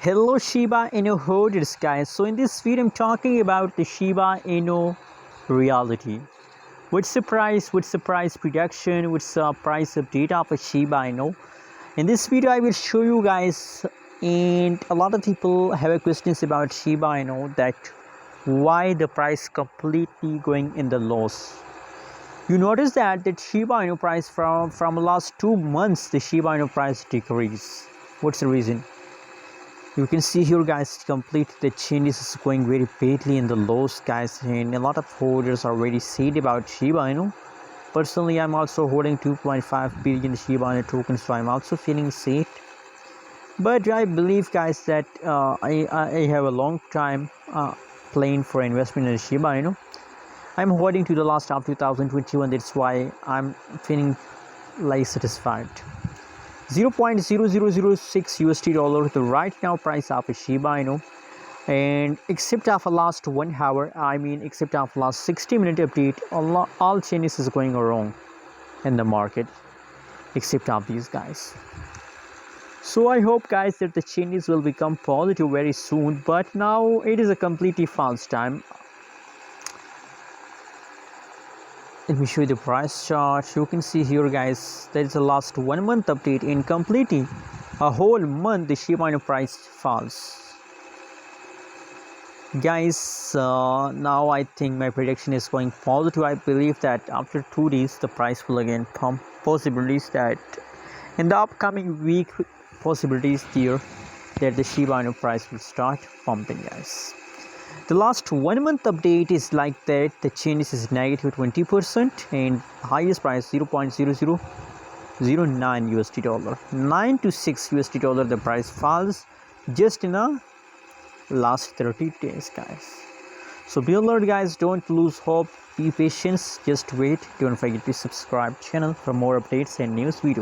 Hello Shiba Inu holders guys. So in this video I'm talking about the Shiba Inu reality. What's the price prediction, what's the price update of a Shiba Inu. In this video I will show you guys, and a lot of people have a questions about Shiba Inu, that why the price completely going in the loss. You notice that Shiba Inu price from last 2 months, the Shiba Inu price decrease. What's the reason? You can see here guys, complete the changes is going very badly in the lows guys, and a lot of holders are already said about Shiba Inu. Personally, I'm also holding 2.5 billion Shiba Inu tokens, so I'm also feeling safe. But I believe guys that I have a long time plan for investment in Shiba Inu. I'm holding to the last of 2021, that's why I'm feeling like satisfied. 0.0006 USD dollar the right now price of a Shiba Inu, and except of last 1 hour, except of last 60-minute update, all changes is going wrong in the market except of these guys. So I hope guys that the changes will become positive very soon, but now it is a completely false time. Let me show you the price chart. You can see here guys, there is the last 1 month update, in completely a whole month the Shiba Inu price falls guys. Now I think my prediction is going positive. I believe that after 2 days the price will again pump. Possibilities that in the upcoming week, possibilities there that the Shiba Inu price will start pumping guys. The last 1 month update is like that, the change is negative 20%, and highest price 0.0009 USD dollar, 9 to 6 USD dollar the price falls just in the last 30 days guys. So be alert guys, don't lose hope, be patient, just wait. Don't forget to subscribe channel for more updates and news videos.